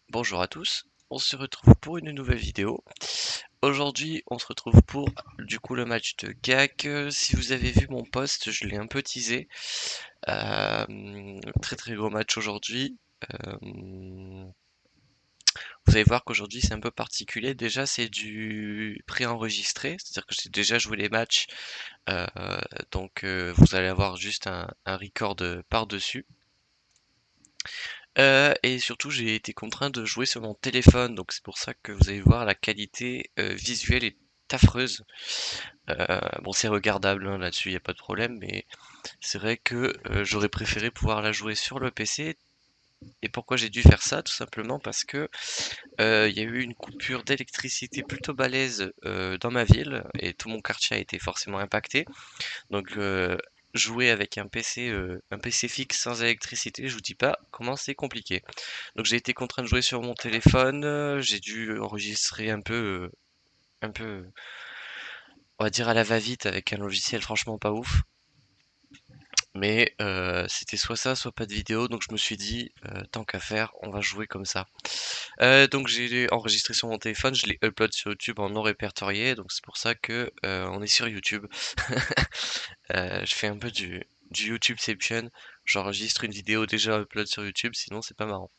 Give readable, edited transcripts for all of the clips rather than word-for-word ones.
Bonjour à tous, on se retrouve pour une nouvelle vidéo. Aujourd'hui, on se retrouve pour du coup le match de GAC. Si vous avez vu mon post, je l'ai un peu teasé. Très très gros match aujourd'hui. Vous allez voir qu'aujourd'hui c'est un peu particulier. Déjà, c'est du pré-enregistré, c'est-à-dire que j'ai déjà joué les matchs. euh, vous allez avoir juste un record par-dessus. Et surtout, j'ai été contraint de jouer sur mon téléphone, donc c'est pour ça que vous allez voir la qualité visuelle est affreuse. Bon, c'est regardable, hein, là-dessus, il n'y a pas de problème, mais c'est vrai que j'aurais préféré pouvoir la jouer sur le PC. Et pourquoi j'ai dû faire ça? Tout simplement parce que il y a eu une coupure d'électricité plutôt balèze dans ma ville, et tout mon quartier a été forcément impacté. Donc jouer avec un PC fixe sans électricité, je vous dis pas comment c'est compliqué. Donc j'ai été contraint de jouer sur mon téléphone, j'ai dû enregistrer un peu, on va dire à la va-vite avec un logiciel franchement pas ouf. Mais c'était soit ça, soit pas de vidéo, donc je me suis dit, tant qu'à faire, on va jouer comme ça. Donc j'ai enregistré sur mon téléphone, je l'ai upload sur YouTube en non répertorié, donc c'est pour ça que on est sur YouTube. Je fais un peu du YouTubeception, j'enregistre une vidéo déjà upload sur YouTube, sinon c'est pas marrant.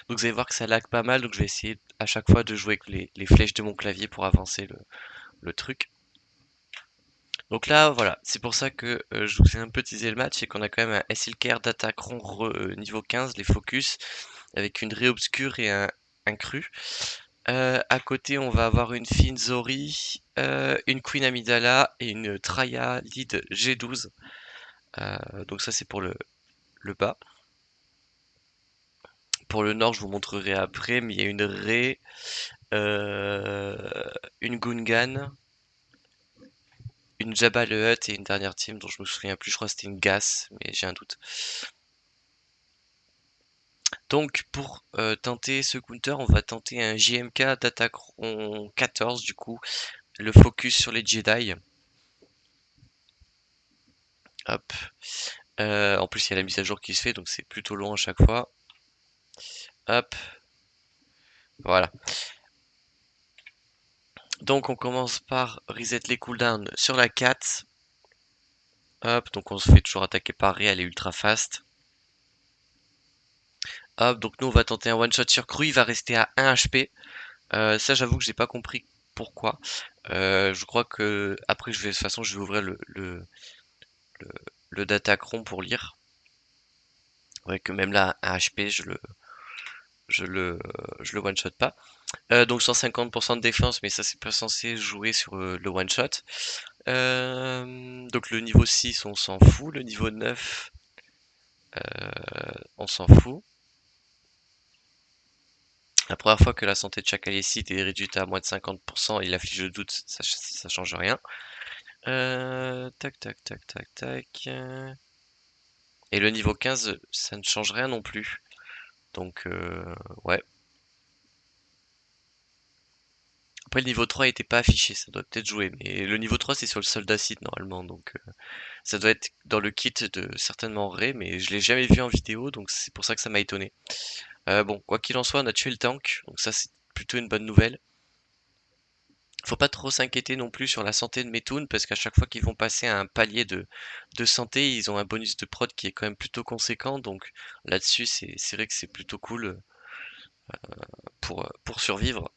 Donc vous allez voir que ça lag pas mal, donc je vais essayer à chaque fois de jouer avec les flèches de mon clavier pour avancer le truc. Donc là, voilà, c'est pour ça que je vous ai un peu teasé le match, c'est qu'on a quand même un SLKR d'Attaqueron niveau 15, les focus, avec une Réobscure et un cru. À côté, on va avoir une Fine Zori, une Queen Amidala et une Traya Lead G12. Donc ça, c'est pour le bas. Pour le nord, je vous montrerai après, mais il y a une Ré, une Gungan, une Jabba le Hutt et une dernière team dont je me souviens plus, je crois que c'était une Gas, mais j'ai un doute. Donc pour tenter ce counter, on va tenter un JMK d'Attaqueron 14 du coup, le focus sur les Jedi. Hop. En plus il y a la mise à jour qui se fait, donc c'est plutôt long à chaque fois. Hop. Voilà. Donc on commence par reset les cooldowns sur la 4. Hop, donc on se fait toujours attaquer par Ré, elle est ultra fast. Hop, donc nous on va tenter un one shot sur Cru, il va rester à 1 HP. Ça j'avoue que j'ai pas compris pourquoi. Je crois que après de toute façon je vais ouvrir le, le Datacron pour lire. Ouais que même là à 1 HP je le, je le one shot pas. Donc 150% de défense, mais ça c'est pas censé jouer sur le one shot. Donc le niveau 6 on s'en fout, le niveau 9 on s'en fout. La première fois que la santé de chaque alliécite est réduite à moins de 50% et l'affiche de doute, ça change rien. Tac, tac, tac, tac, tac. Et le niveau 15, ça ne change rien non plus. Donc, ouais. Après, le niveau 3 était pas affiché, ça doit peut-être jouer. Mais le niveau 3, c'est sur le soldat site normalement. Donc, ça doit être dans le kit de certainement Ray, mais je l'ai jamais vu en vidéo, donc c'est pour ça que ça m'a étonné. Bon, quoi qu'il en soit, on a tué le tank, donc ça, c'est plutôt une bonne nouvelle. Faut pas trop s'inquiéter non plus sur la santé de mes toons parce qu'à chaque fois qu'ils vont passer à un palier de santé, ils ont un bonus de prod qui est quand même plutôt conséquent. Donc là-dessus, c'est vrai que c'est plutôt cool pour survivre.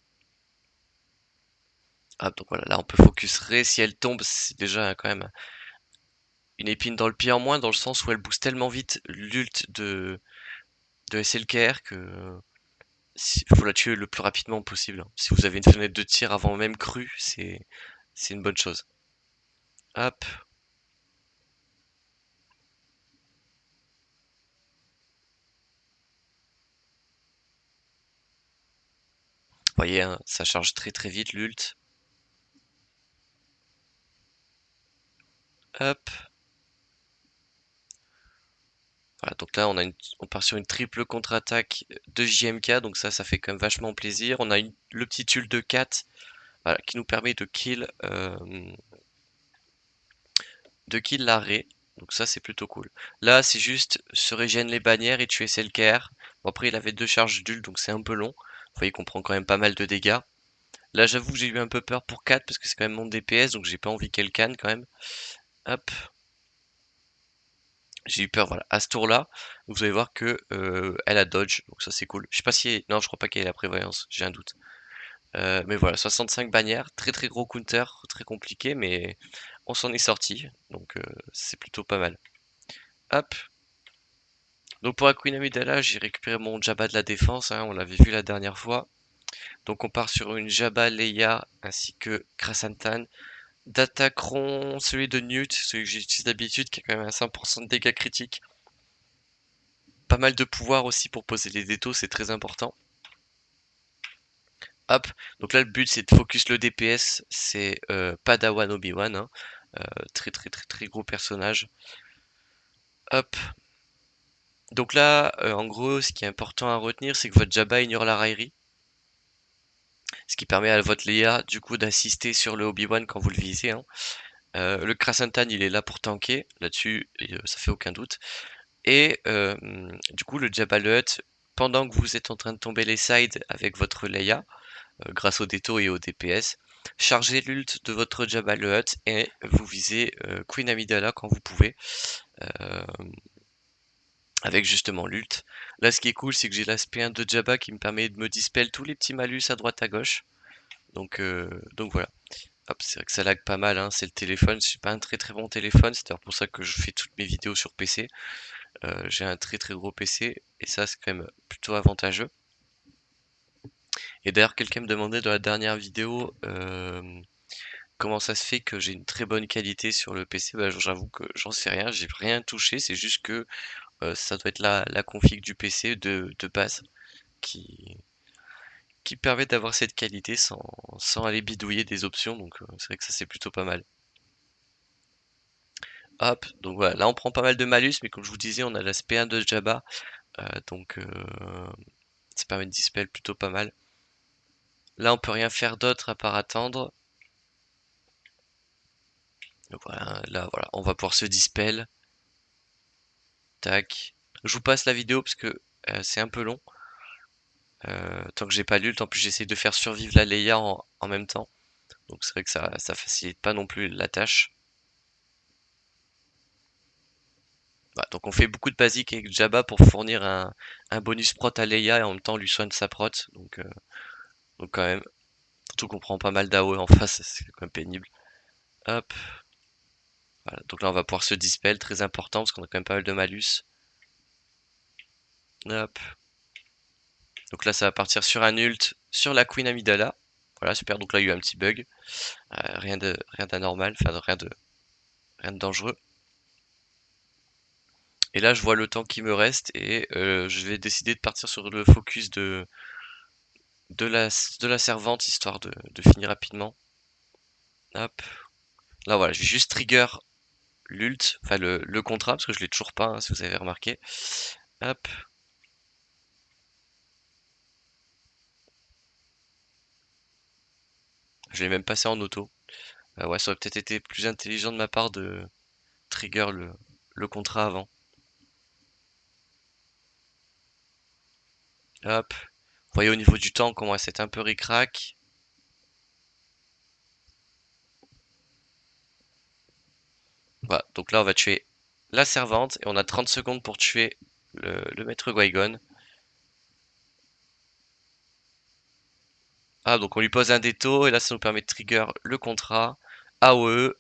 Ah, donc voilà, là on peut focus Ré. Si elle tombe, c'est déjà quand même une épine dans le pied en moins, dans le sens où elle booste tellement vite l'ult de SLKR que faut la tuer le plus rapidement possible. Si vous avez une fenêtre de tir avant même cru, c'est une bonne chose. Hop. Vous voyez, hein, ça charge très très vite l'ult. Hop. Voilà, donc là on part sur une triple contre-attaque de JMK, donc ça fait quand même vachement plaisir. On a le petit ult de 4 voilà, qui nous permet de kill l'arrêt. Donc ça c'est plutôt cool. Là c'est juste se régène les bannières et tuer SLKR. Bon après il avait 2 charges d'ult donc c'est un peu long. Vous voyez qu'on prend quand même pas mal de dégâts. Là j'avoue que j'ai eu un peu peur pour 4 parce que c'est quand même mon DPS donc j'ai pas envie qu'elle canne quand même. Hop. J'ai eu peur, voilà. À ce tour-là, vous allez voir que elle a dodge, donc ça c'est cool. Je sais pas si non, je crois pas qu'elle ait la prévoyance, j'ai un doute. Mais voilà, 65 bannières, très très gros counter, très compliqué, mais on s'en est sorti, donc c'est plutôt pas mal. Hop. Donc pour la Queen Amidala, j'ai récupéré mon Jabba de la défense, hein, on l'avait vu la dernière fois. Donc on part sur une Jabba, Leia, ainsi que Krasantan. Datacron, celui de Newt, celui que j'utilise d'habitude, qui a quand même un 5% de dégâts critiques. Pas mal de pouvoir aussi pour poser les détos, c'est très important. Hop, donc là le but c'est de focus le DPS, c'est Padawan Obi-Wan, hein. Très très très très gros personnage. Hop, donc là en gros ce qui est important à retenir c'est que votre Jabba ignore la raillerie, ce qui permet à votre Leia du coup d'assister sur le Obi-Wan quand vous le visez, hein. Le Krasantan il est là pour tanker, là-dessus ça fait aucun doute. Et du coup le Jabba le Hutt, pendant que vous êtes en train de tomber les sides avec votre Leia, grâce au déto et au DPS. Chargez l'ult de votre Jabba le Hutt et vous visez Queen Amidala quand vous pouvez, euh, avec justement l'ult. Là ce qui est cool c'est que j'ai l'aspect 1 de Jabba qui me permet de me dispel tous les petits malus à droite à gauche. Donc voilà. Hop, c'est vrai que ça lag pas mal, hein. C'est le téléphone, c'est pas un très très bon téléphone, c'est d'ailleurs pour ça que je fais toutes mes vidéos sur PC. J'ai un très très gros PC et ça c'est quand même plutôt avantageux. Et d'ailleurs quelqu'un me demandait dans la dernière vidéo comment ça se fait que j'ai une très bonne qualité sur le PC? Bah, j'avoue que j'en sais rien, j'ai rien touché, c'est juste que ça doit être la config du PC de base qui, qui permet d'avoir cette qualité sans aller bidouiller des options, donc c'est vrai que ça c'est plutôt pas mal. Hop, donc voilà, là on prend pas mal de malus, mais comme je vous disais, on a l'aspect 1 de Jabba, donc ça permet de dispel plutôt pas mal. Là on peut rien faire d'autre à part attendre. Donc voilà, là voilà, on va pouvoir se dispel. Tac. Je vous passe la vidéo parce que c'est un peu long. Tant que j'ai pas l'ult, en plus j'essaie de faire survivre la Leia en même temps. Donc c'est vrai que ça facilite pas non plus la tâche. Voilà, donc on fait beaucoup de basiques avec Jabba pour fournir un bonus prot à Leia et en même temps on lui soigne sa prot. Donc quand même, surtout qu'on prend pas mal d'AOE en face, c'est quand même pénible. Hop, voilà. Donc là on va pouvoir se dispel, très important parce qu'on a quand même pas mal de malus. Hop. Donc là ça va partir sur un ult sur la Queen Amidala. Voilà, super, donc là il y a eu un petit bug. Rien d'anormal, enfin rien de dangereux. Et là je vois le temps qui me reste et je vais décider de partir sur le focus de la servante histoire de finir rapidement. Hop. Là voilà, je vais juste trigger l'ult, enfin le contrat, parce que je l'ai toujours pas, hein, si vous avez remarqué. Hop. Je l'ai même passé en auto. Ouais, ça aurait peut-être été plus intelligent de ma part de trigger le contrat avant. Hop. Vous voyez au niveau du temps comment c'est un peu ric-rac. Voilà, donc là on va tuer la servante et on a 30 secondes pour tuer le maître Qui-Gon. Ah, donc on lui pose un déto et là ça nous permet de trigger le contrat AOE.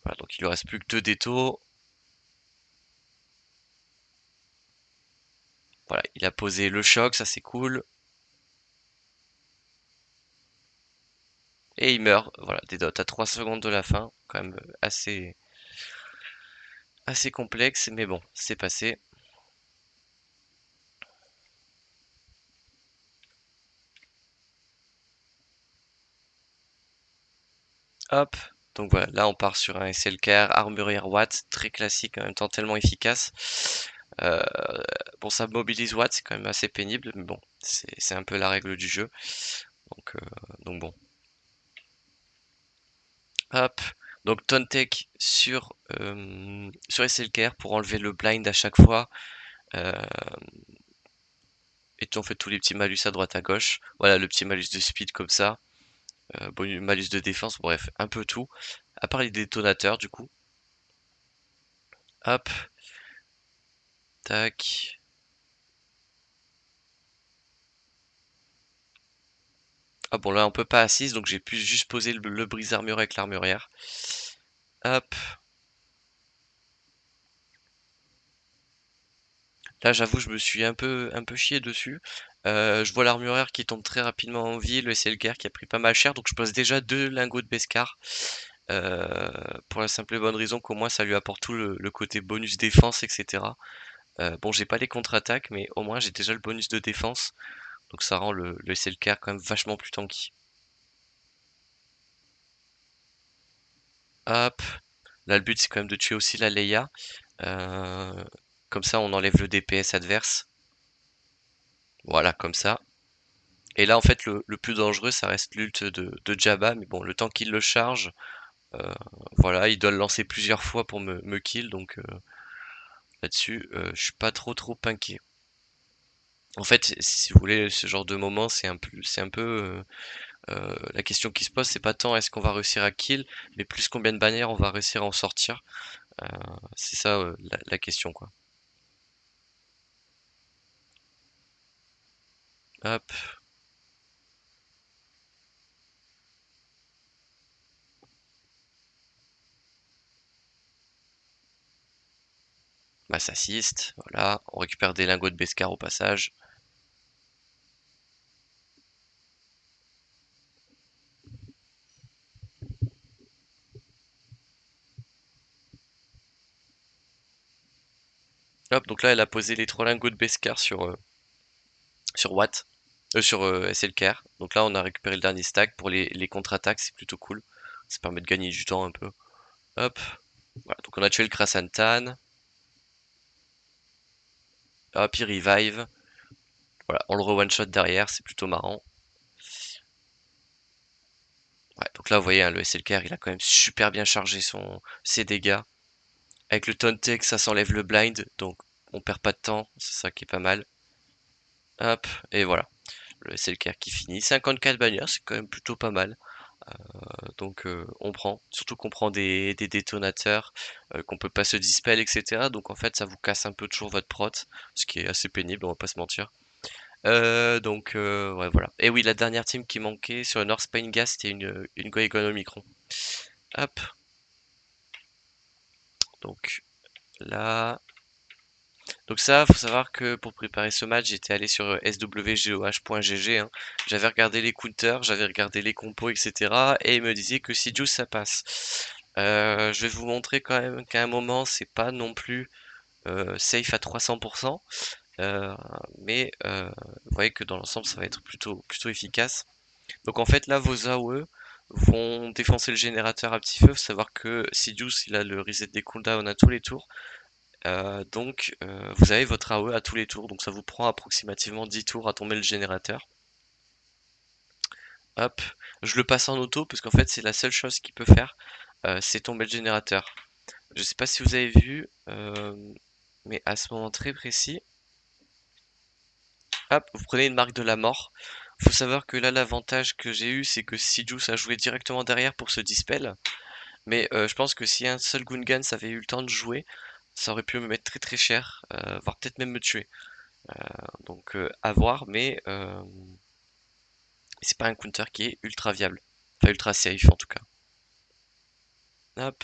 Voilà, donc il lui reste plus que 2 détos. Voilà, il a posé le choc, ça c'est cool. Et il meurt. Voilà, des dots à 3 secondes de la fin. Quand même assez complexe, mais bon, c'est passé. Hop. Donc voilà, là on part sur un SLKR Armurier Watt, très classique en même temps tellement efficace. Euh, bon, ça mobilise Watt, c'est quand même assez pénible, mais bon, c'est un peu la règle du jeu. Donc, euh, donc bon. Hop. Donc Tontek sur SLKR pour enlever le blind à chaque fois. Euh, on fait tous les petits malus à droite à gauche. Voilà, le petit malus de speed comme ça, malus de défense, bref, un peu tout. À part les détonateurs, du coup. Hop, tac. Ah bon, là, on peut pas assise, donc j'ai pu juste poser le brise-armure avec l'armurière. Hop. Là, j'avoue, je me suis un peu chié dessus. Je vois l'armurière qui tombe très rapidement en vie, le SLKR qui a pris pas mal cher, donc je pose déjà 2 lingots de Beskar. Heu, pour la simple et bonne raison qu'au moins ça lui apporte tout le côté bonus défense et cetera. Bon, j'ai pas les contre-attaques, mais au moins j'ai déjà le bonus de défense, donc ça rend le SLKR quand même vachement plus tanky. Hop, là le but c'est quand même de tuer aussi la Leia, heu, comme ça on enlève le DPS adverse. Voilà, comme ça. Et là, en fait, le plus dangereux, ça reste l'ult de Jabba, mais bon, le temps qu'il le charge, heu, voilà, il doit le lancer plusieurs fois pour me kill, donc là-dessus, je suis pas trop inquiet. En fait, si vous voulez, ce genre de moment, c'est un peu, la question qui se pose, c'est pas tant est-ce qu'on va réussir à kill, mais plus combien de bannières on va réussir à en sortir. Heu, c'est ça, la question, quoi. Hop, mass assist, voilà, on récupère des lingots de Beskar au passage. Hop, donc là, elle a posé les 3 lingots de Beskar sur Watt, sur SLKR. Donc là, on a récupéré le dernier stack. Pour les contre-attaques, c'est plutôt cool. Ça permet de gagner du temps un peu. Hop, voilà. Donc on a tué le Krasantan. Hop, il revive. Voilà, on le re-one-shot derrière, c'est plutôt marrant. Ouais, donc là, vous voyez, hein, le SLKR, il a quand même super bien chargé ses dégâts. Avec le Tauntek, ça s'enlève le blind, donc on perd pas de temps, c'est ça qui est pas mal. Hop, et voilà, le SLKR qui finit. 54 bannières, c'est quand même plutôt pas mal. Donc on prend, surtout qu'on prend des détonateurs, qu'on peut pas se dispel et cetera. Donc en fait, ça vous casse un peu toujours votre prot, ce qui est assez pénible, on va pas se mentir. Donc ouais, voilà. Et oui, la dernière team qui manquait sur le North Spain Gas, c'était une Goemon Omicron. Hop, donc là. Donc ça, faut savoir que pour préparer ce match, j'étais allé sur swgoh.gg, hein. J'avais regardé les counters, j'avais regardé les compos, etc. Et il me disait que si Juice ça passe. Je vais vous montrer quand même qu'à un moment, c'est pas non plus safe à 300%. euh, mais vous voyez que dans l'ensemble, ça va être plutôt efficace. Donc en fait, là, vos AOE vont défoncer le générateur à petit feu. Faut savoir que Sidious, il a le reset des cooldowns à tous les tours. Donc vous avez votre AOE à tous les tours. Donc ça vous prend approximativement 10 tours à tomber le générateur. Hop, je le passe en auto parce qu'en fait, c'est la seule chose qu'il peut faire, c'est tomber le générateur. Je sais pas si vous avez vu, mais à ce moment très précis, hop, vous prenez une marque de la mort. Faut savoir que là, l'avantage que j'ai eu, c'est que Sidious a joué directement derrière pour se dispel. Mais je pense que si un seul Gungan avait eu le temps de jouer, ça aurait pu me mettre très cher, voire peut-être même me tuer. Donc à voir, mais c'est pas un counter qui est ultra viable. Enfin ultra safe en tout cas. Hop.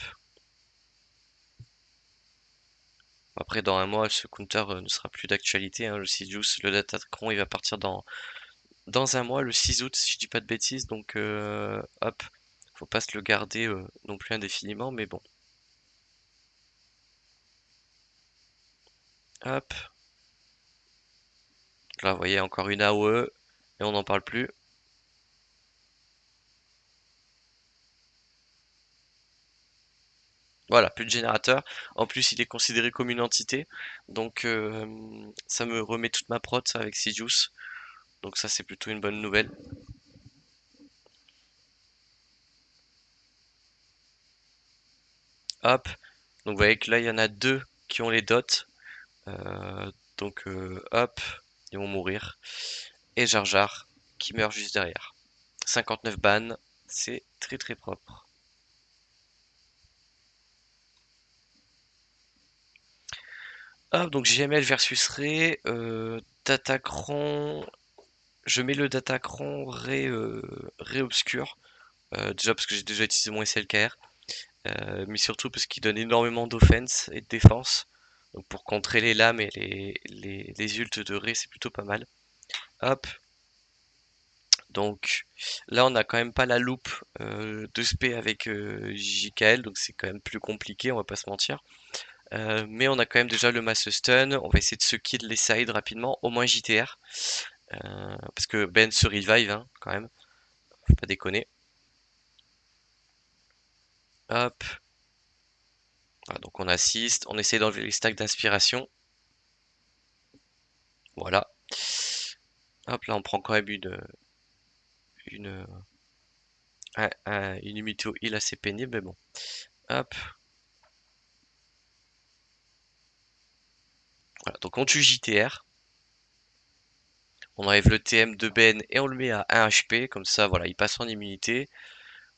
Après dans un mois, ce counter ne sera plus d'actualité, hein. Le Sidious, le Datacron, il va partir dans un mois, le 6 août, si je dis pas de bêtises, donc hop, faut pas se le garder non plus indéfiniment, mais bon. Hop, là vous voyez encore une AOE, et on n'en parle plus. Voilà, plus de générateur. En plus, il est considéré comme une entité, donc ça me remet toute ma prot ça, avec Sidious. Donc ça c'est plutôt une bonne nouvelle. Hop, donc vous voyez que là il y en a deux qui ont les dots. Donc hop. ils vont mourir. Et Jar Jar qui meurt juste derrière. 59 ban, c'est très très propre. Hop, donc JML versus Ray, Datacron, je mets le Datacron Ray obscur, déjà parce que j'ai déjà utilisé mon SLKR, mais surtout parce qu'il donne énormément d'offense et de défense. Donc pour contrer les lames et les ults de Ray, c'est plutôt pas mal. Hop. Donc là, on n'a quand même pas la loupe de spé avec JKL, donc c'est quand même plus compliqué, on va pas se mentir. Mais on a quand même déjà le mass stun, on va essayer de se kill les sides rapidement, au moins JTR. Parce que Ben se revive, hein, quand même, faut pas déconner. Hop. Voilà, donc on assiste, on essaie d'enlever les stacks d'inspiration. Voilà. Hop, là on prend quand même une, une immunité au heal assez pénible, mais bon. Hop. Voilà, donc on tue JTR. On enlève le TM de Ben et on le met à 1 HP, comme ça voilà, il passe en immunité.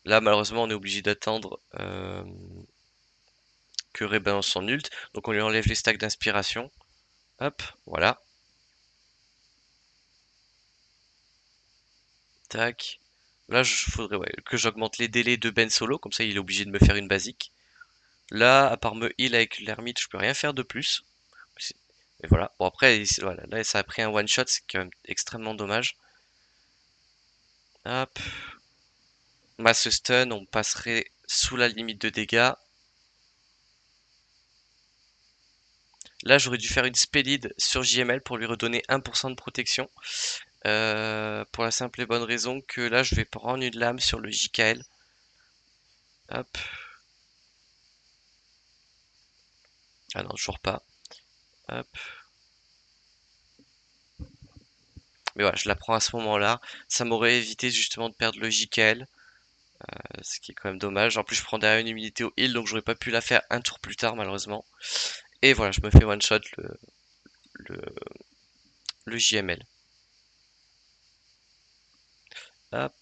Là malheureusement on est obligé d'attendre que Ray balance son ult, donc on lui enlève les stacks d'inspiration. Hop, voilà. Tac. Là, il faudrait que j'augmente les délais de Ben solo, comme ça il est obligé de me faire une basique. Là, à part me heal avec l'ermite, je peux rien faire de plus. Et voilà. Bon après, voilà, là ça a pris un one shot, c'est quand même extrêmement dommage. Hop. Mass stun, on passerait sous la limite de dégâts. Là, j'aurais dû faire une spellide sur JML pour lui redonner 1% de protection. Pour la simple et bonne raison que là, je vais prendre une lame sur le JKL. Hop. Ah non, toujours pas. Hop. Mais voilà, je la prends à ce moment-là. Ça m'aurait évité justement de perdre le JKL, ce qui est quand même dommage. En plus, je prends derrière une immunité au heal, donc j'aurais pas pu la faire un tour plus tard, malheureusement. Et voilà, je me fais one-shot le, le JML. Hop.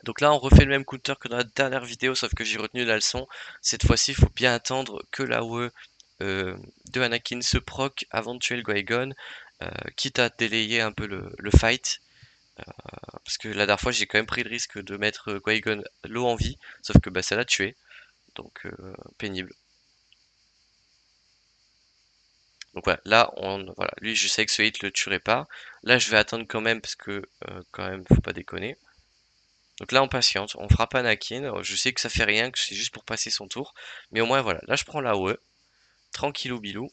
Donc là, on refait le même counter que dans la dernière vidéo, sauf que j'ai retenu la leçon. Cette fois-ci, il faut bien attendre que la WE de Anakin se proc avant de tuer le Qui-Gon, quitte à délayer un peu le fight. Parce que la dernière fois, j'ai quand même pris le risque de mettre Qui-Gon low en vie, sauf que bah, ça l'a tué. Donc pénible. Donc voilà, là, voilà, lui, je sais que ce hit le tuerait pas. Là, je vais attendre quand même, parce que quand même, faut pas déconner. Donc là, on patiente, on frappe Anakin. Je sais que ça fait rien, que c'est juste pour passer son tour. Mais au moins, voilà, là, je prends la OE. Tranquillou bilou.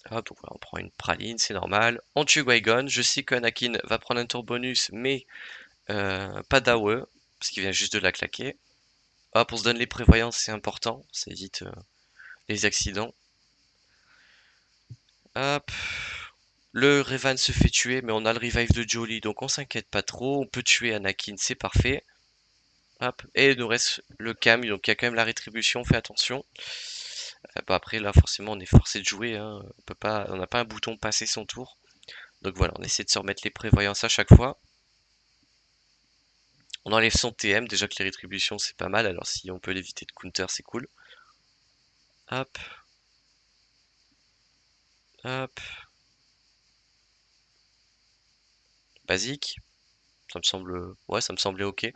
Hop, donc voilà, on prend une praline, c'est normal. On tue Qui-Gon. Je sais qu'Anakin va prendre un tour bonus, mais pas d'AOE, parce qu'il vient juste de la claquer. Hop, on se donne les prévoyances, c'est important, ça évite les accidents. Hop. Le Revan se fait tuer, mais on a le revive de Jolie, donc on s'inquiète pas trop. On peut tuer Anakin, c'est parfait. Hop. Et il nous reste le Cam, donc il y a quand même la rétribution, fais attention. Bah après, là, forcément, on est forcé de jouer, hein. On peut pas, on n'a pas un bouton passer son tour. Donc voilà, on essaie de se remettre les prévoyances à chaque fois. On enlève son TM, déjà que les rétributions c'est pas mal, alors si on peut l'éviter de counter, c'est cool. Hop. Hop. Basique. Ça me semble. Ouais, ça me semblait ok.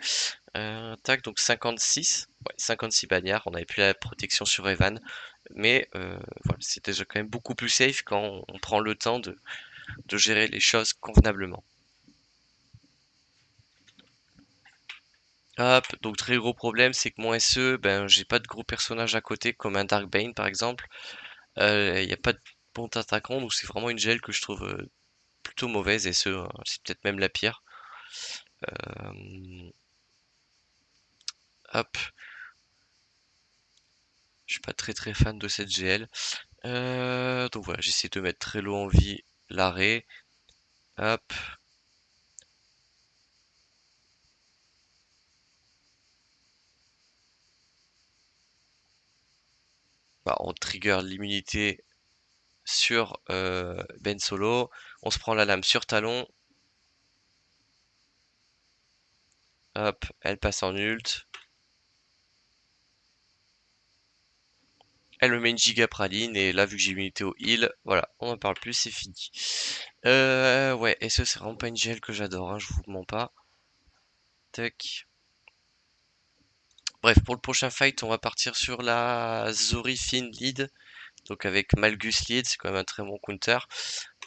Tac, donc 56. Ouais, 56 bagnards. On avait plus la protection sur Evan. Mais voilà, c'est déjà quand même beaucoup plus safe quand on prend le temps de gérer les choses convenablement. Hop, donc très gros problème, c'est que mon SE, ben j'ai pas de gros personnages à côté, comme un Darkbane par exemple. Il n'y a pas de bon attaquant, donc c'est vraiment une gel que je trouve plutôt mauvaise, SE, hein. C'est peut-être même la pire. Euh, Hop, je suis pas très fan de cette GL. Donc voilà, j'essaie de mettre très low en vie l'arrêt. Hop. Bah, on trigger l'immunité sur Ben Solo, on se prend la lame sur Talon, hop, elle passe en ult, elle me met une giga praline et là vu que j'ai immunité au heal, voilà, on en parle plus, c'est fini. Ouais, et ce c'est vraiment pas une gel que j'adore, hein, je vous mens pas. Tac. Bref, pour le prochain fight, on va partir sur la Zori Finn lead. Donc avec Malgus lead, c'est quand même un très bon counter.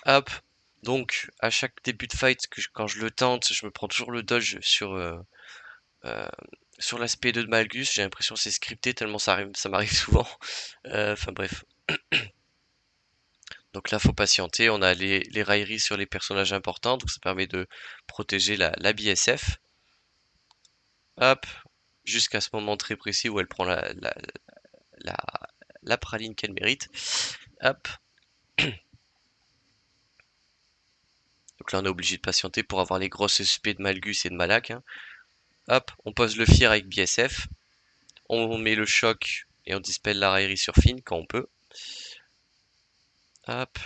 Hop. Donc à chaque début de fight, quand je le tente, je me prends toujours le dodge euh, sur l'aspect 2 de Malgus. J'ai l'impression que c'est scripté tellement ça m'arrive souvent. Enfin bref. Donc là, faut patienter. On a les railleries sur les personnages importants, donc ça permet de protéger la BSF. Hop. Jusqu'à ce moment très précis où elle prend la, la praline qu'elle mérite. Hop. Donc là, on est obligé de patienter pour avoir les grosses SP de Malgus et de Malak, hein. Hop, on pose le Fear avec BSF. On met le choc et on dispelle la raillerie sur Finn quand on peut. Hop.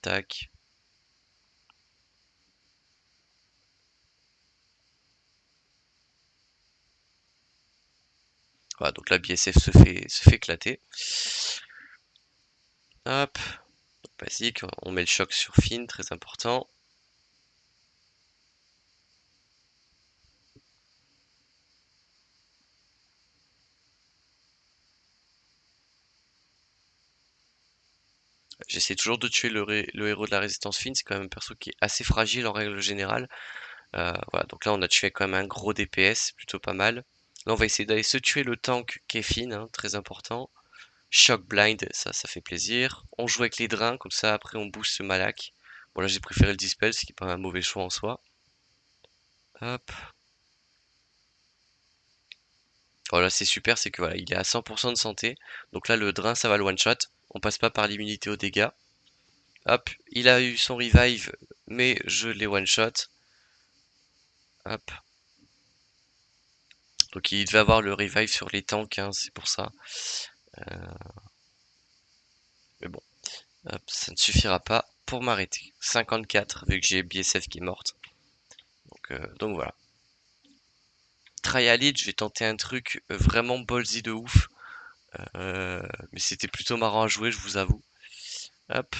Tac. Voilà, donc la BSF se fait éclater. Hop. Basique, on met le choc sur Finn, très important. J'essaie toujours de tuer le héros de la résistance Finn, c'est quand même un perso qui est assez fragile en règle générale. Voilà, donc là on a tué quand même un gros DPS, c'est plutôt pas mal. Là on va essayer d'aller se tuer le tank qui est Finn, hein, très important. Shock Blind, ça fait plaisir. On joue avec les drains, comme ça après on booste ce Malak. Bon là j'ai préféré le Dispel, ce qui est pas un mauvais choix en soi. Hop. Voilà, c'est super, c'est que voilà, il est à 100% de santé. Donc là le drain ça va le one shot. On passe pas par l'immunité aux dégâts. Hop, il a eu son revive, mais je l'ai one shot. Hop. Donc il devait avoir le revive sur les tanks, hein, c'est pour ça. Mais bon, hop, ça ne suffira pas pour m'arrêter. 54, vu que j'ai BSF qui est morte. Donc voilà. Trialid, je vais tenter un truc vraiment ballsy de ouf. Mais c'était plutôt marrant à jouer, je vous avoue. Hop.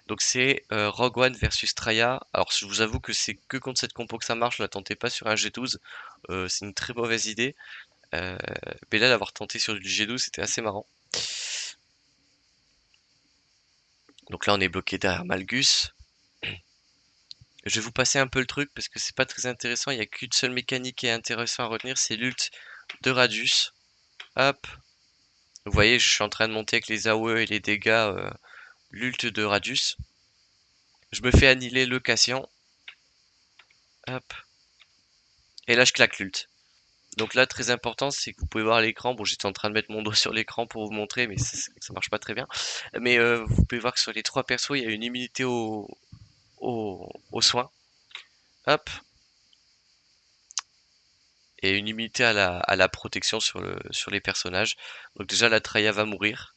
Donc c'est Rogue One versus Traya. Alors je vous avoue que c'est que contre cette compo que ça marche, ne la tentez pas sur un G12. C'est une très mauvaise idée. Euh, mais là, l'avoir tenté sur du G12, c'était assez marrant. Donc là, on est bloqué derrière Malgus. Je vais vous passer un peu le truc parce que c'est pas très intéressant. Il n'y a qu'une seule mécanique qui est intéressante à retenir, c'est l'ult de Radius. Hop. Vous voyez, je suis en train de monter avec les AOE et les dégâts l'ult de Radius. Je me fais annihiler le Cassian. Hop. Et là, je claque l'ult. Donc là, très important, c'est que vous pouvez voir l'écran. Bon, j'étais en train de mettre mon doigt sur l'écran pour vous montrer, mais ça marche pas très bien. Mais vous pouvez voir que sur les trois persos, il y a une immunité aux soins. Hop. Et une immunité à la protection sur les personnages. Donc déjà, la Traya va mourir.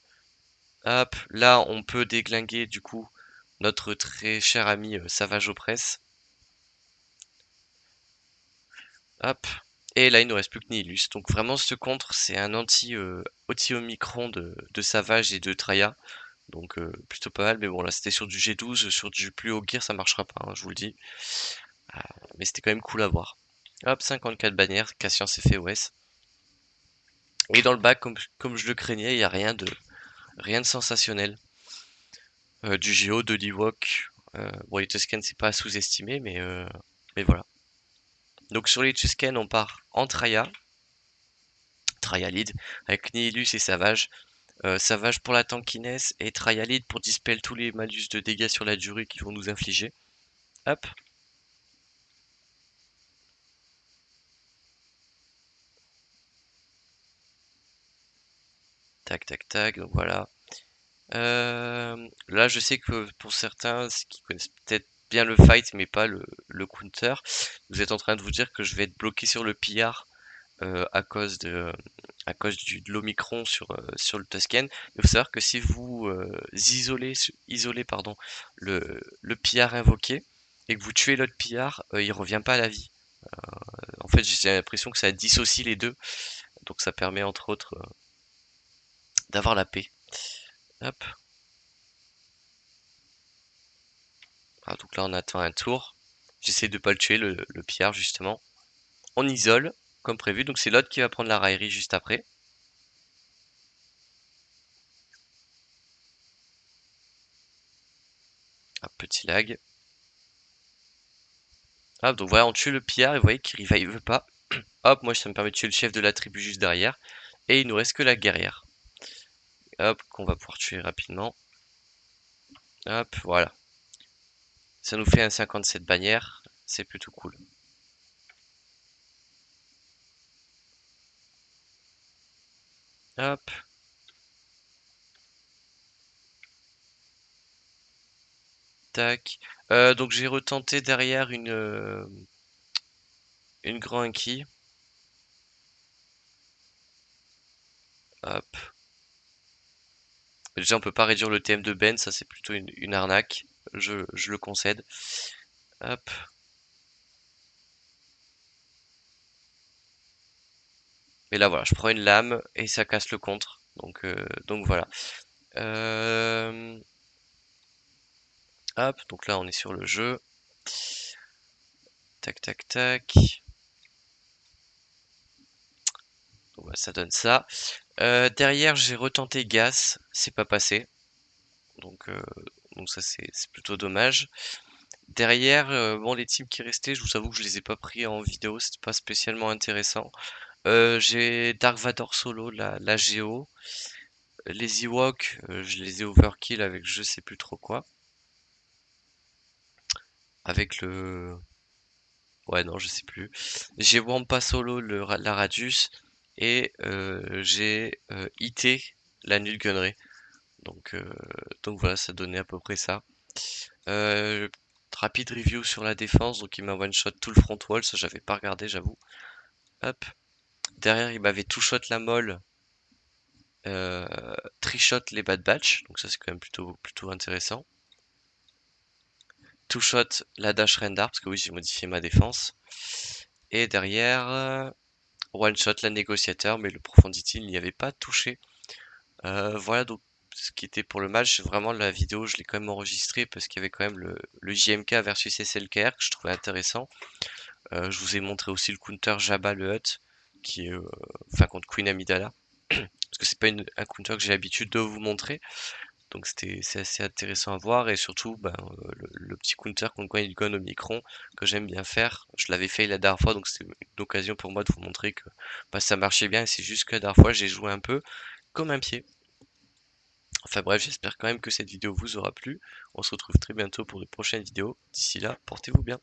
Hop. Là, on peut déglinguer, du coup, notre très cher ami Savage Opress. Hop. Et là, il ne nous reste plus que Nihilus. Donc vraiment, ce contre, c'est un anti-Omicron de Savage et de Traya. Donc plutôt pas mal. Mais bon, là, c'était sur du G12. Sur du plus haut gear, ça marchera pas, hein, je vous le dis. Mais c'était quand même cool à voir. Hop, 54 bannières. Cassian s'est fait OS. Et dans le bac, comme je le craignais, il n'y a rien de sensationnel. Du Géo, de l'Ewok. Bon, les Tusken, c'est pas à sous-estimer, mais voilà. Donc sur les Tusken, on part en Traya. Trialid, avec Nihilus et Savage. Savage pour la tankiness et Trialid pour dispel tous les malus de dégâts sur la durée qu'ils vont nous infliger. Hop. Tac, tac, tac. Donc voilà. Là, je sais que pour certains qui connaissent peut-être bien le fight, mais pas le counter, vous êtes en train de vous dire que je vais être bloqué sur le pillard à cause à cause de l'Omicron sur le Tusken. Il faut savoir que si vous isolez pardon, le pillard invoqué et que vous tuez l'autre pillard, il revient pas à la vie. En fait, j'ai l'impression que ça dissocie les deux, donc ça permet entre autres d'avoir la paix. Hop. Ah, donc là on attend un tour. J'essaie de pas le tuer, le pillard justement. On isole, comme prévu, donc c'est l'autre qui va prendre la raillerie juste après. Un petit lag. Hop, donc voilà, on tue le pillard et vous voyez qu'il revive pas. Hop, moi ça me permet de tuer le chef de la tribu juste derrière. Et il nous reste que la guerrière. Hop, qu'on va pouvoir tuer rapidement. Hop, voilà. Ça nous fait un 57 bannière. C'est plutôt cool. Hop. Tac. Donc j'ai retenté derrière une grand inquis. Hop. Déjà on peut pas réduire le TM de Ben, ça c'est plutôt une arnaque. Je le concède. Hop. Et là voilà, je prends une lame et ça casse le contre. Donc voilà. Hop, donc là on est sur le jeu. Tac tac tac. Donc voilà, ça donne ça. Derrière j'ai retenté Gas, c'est pas passé. Donc, euh, donc ça c'est plutôt dommage. Derrière, bon les teams qui restaient, je vous avoue que je les ai pas pris en vidéo, c'était pas spécialement intéressant. J'ai Dark Vador solo, la Géo. Les Ewoks, je les ai overkill avec je sais plus trop quoi. Avec le... Ouais non, je sais plus. J'ai Wampa solo, la Radius. Et j'ai IT, la Null Gunnery. Donc, euh, donc voilà, ça donnait à peu près ça. Euh, Rapide review sur la défense, donc il m'a one shot tout le front wall, ça j'avais pas regardé j'avoue. Hop. Derrière il m'avait two shot la molle, euh, shot les bad batch, donc ça c'est quand même plutôt intéressant. Two shot la dash rendar, parce que oui j'ai modifié ma défense. Et derrière, one shot la négociateur, mais le profondity il n'y avait pas touché. Voilà donc ce qui était pour le match. Vraiment la vidéo je l'ai quand même enregistrée parce qu'il y avait quand même le JMK versus SLKR que je trouvais intéressant. Je vous ai montré aussi le counter Jabba le Hutt, qui est enfin contre Queen Amidala, parce que c'est pas un counter que j'ai l'habitude de vous montrer, donc c'est assez intéressant à voir et surtout ben, le petit counter contre Queen Gun au Micron que j'aime bien faire. Je l'avais fait la dernière fois, donc c'était une occasion pour moi de vous montrer que bah, ça marchait bien. Et c'est juste que la dernière fois j'ai joué un peu comme un pied. Enfin bref, j'espère quand même que cette vidéo vous aura plu. On se retrouve très bientôt pour de prochaines vidéos. D'ici là, portez-vous bien.